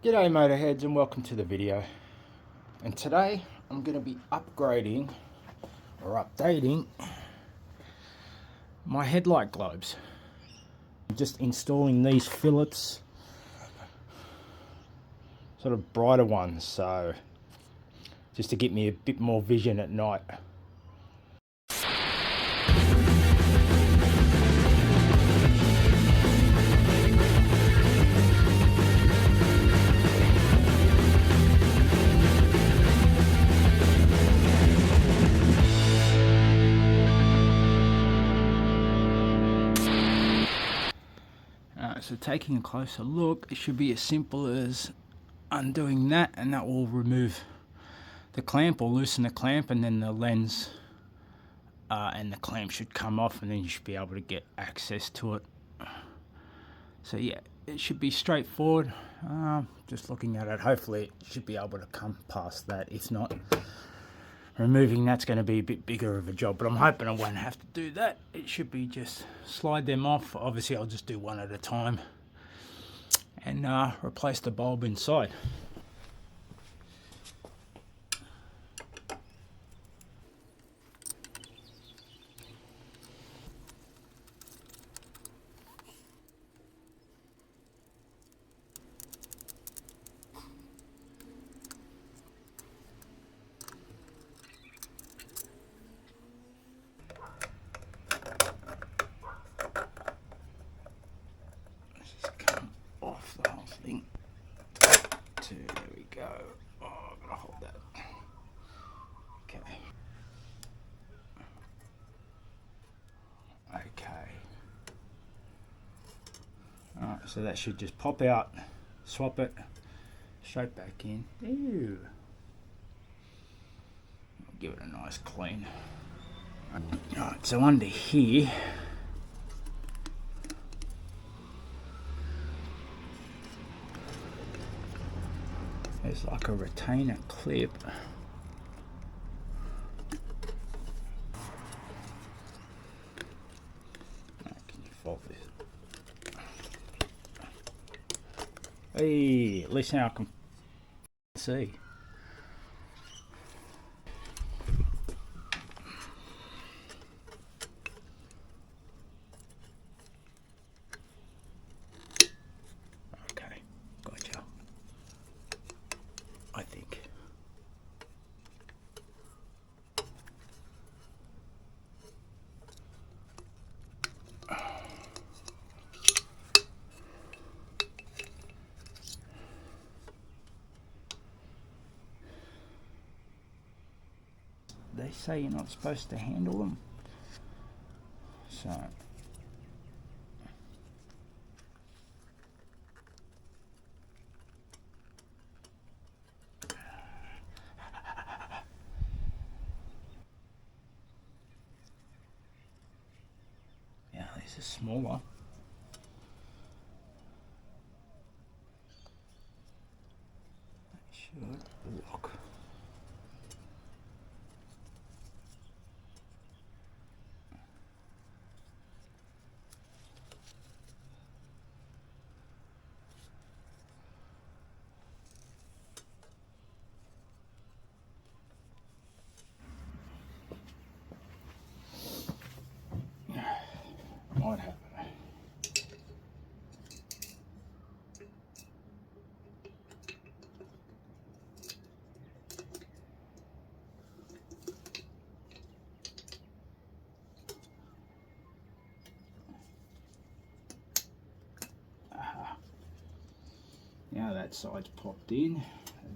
G'day motorheads and welcome to the video. And today I'm going to be upgrading or updating my headlight globes. I'm just installing these fillets, sort of brighter ones, so just to get me a bit more vision at night. So taking a closer look, it should be as simple as undoing that, and that will remove the clamp or loosen the clamp, and then the lens and the clamp should come off, and then you should be able to get access to it. So yeah, it should be straightforward. Just looking at it, hopefully it should be able to come past that. If not, removing that's going to be a bit bigger of a job, but I'm hoping I won't have to do that. It should be just slide them off. Obviously I'll just do one at a time and replace the bulb inside. Off the whole thing. There we go. Oh, I'm gonna hold that. Okay. Okay. Alright, so that should just pop out, swap it, straight back in. Ew. I'll give it a nice clean. Alright, so under here, there's like a retainer clip. Can you fold this? Hey, at least now I can see. Okay, gotcha. I think. They say you're not supposed to handle them, so yeah, this is smaller. It should lock. Might happen. Now that side's popped in,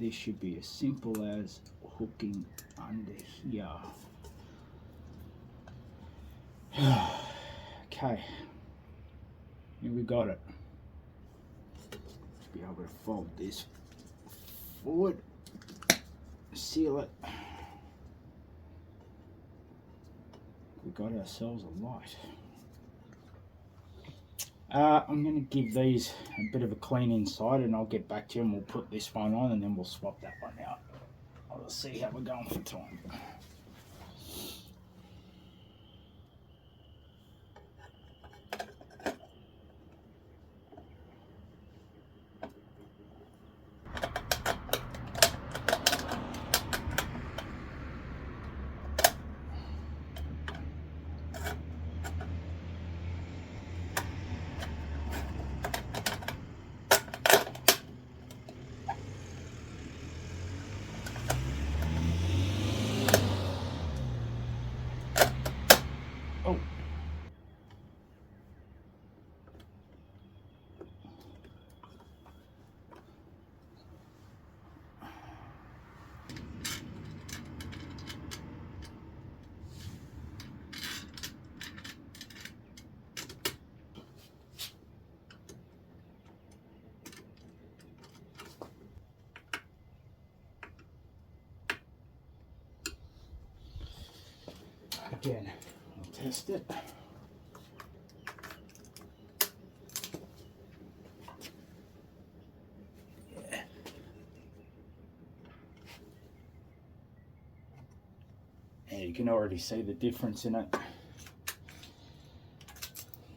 this should be as simple as hooking under here. Okay, here we got it. Just be able to fold this forward, seal it. We got ourselves a light. I'm going to give these a bit of a clean inside, and I'll get back to you and we'll put this one on and then we'll swap that one out. I'll see how we're going for time. again. We'll test it. Yeah. And you can already see the difference in it.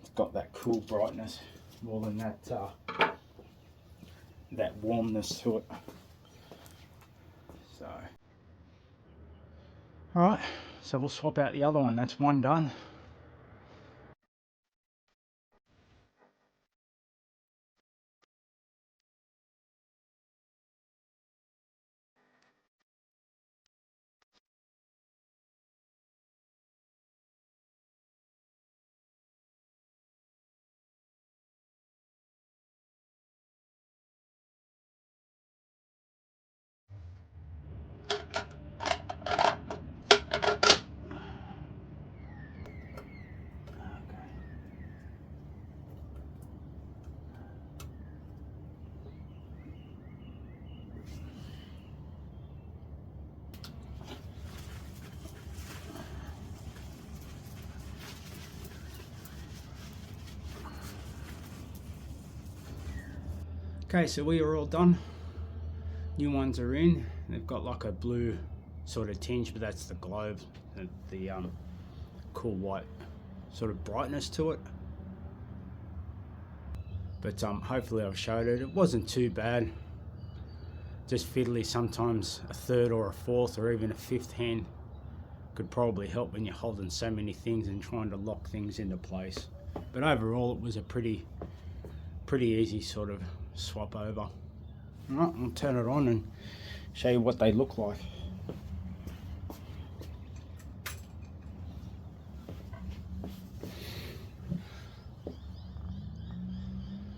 It's got that cool brightness more than that warmness to it. So, all right, so we'll swap out the other one. That's one done. Okay, so we are all done. New ones are in. They've got like a blue sort of tinge, but that's the globe, the cool white sort of brightness to it. But hopefully I've showed it. It wasn't too bad. Just fiddly. Sometimes a third or a fourth or even a fifth hand could probably help when you're holding so many things and trying to lock things into place. But overall it was a pretty easy sort of swap over. All right, I'll turn it on and show you what they look like.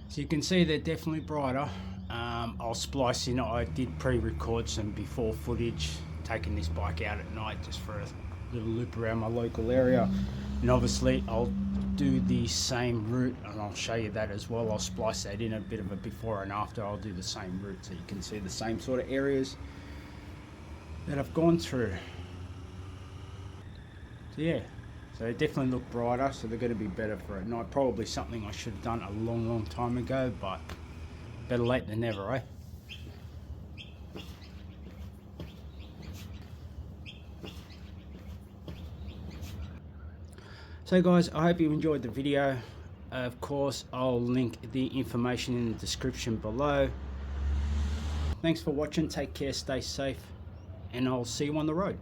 So you can see they're definitely brighter. I'll splice in, I did pre-record some before footage taking this bike out at night just for a little loop around my local area, and obviously I'll do the same route and I'll show you that as well. I'll splice that in, a bit of a before and after. I'll do the same route so you can see the same sort of areas that I've gone through. So yeah, so they definitely look brighter, so they're going to be better for at night. Probably something I should have done a long time ago, but better late than never, eh? So guys, I hope you enjoyed the video. Of course, I'll link the information in the description below. Thanks for watching, take care, stay safe, and I'll see you on the road.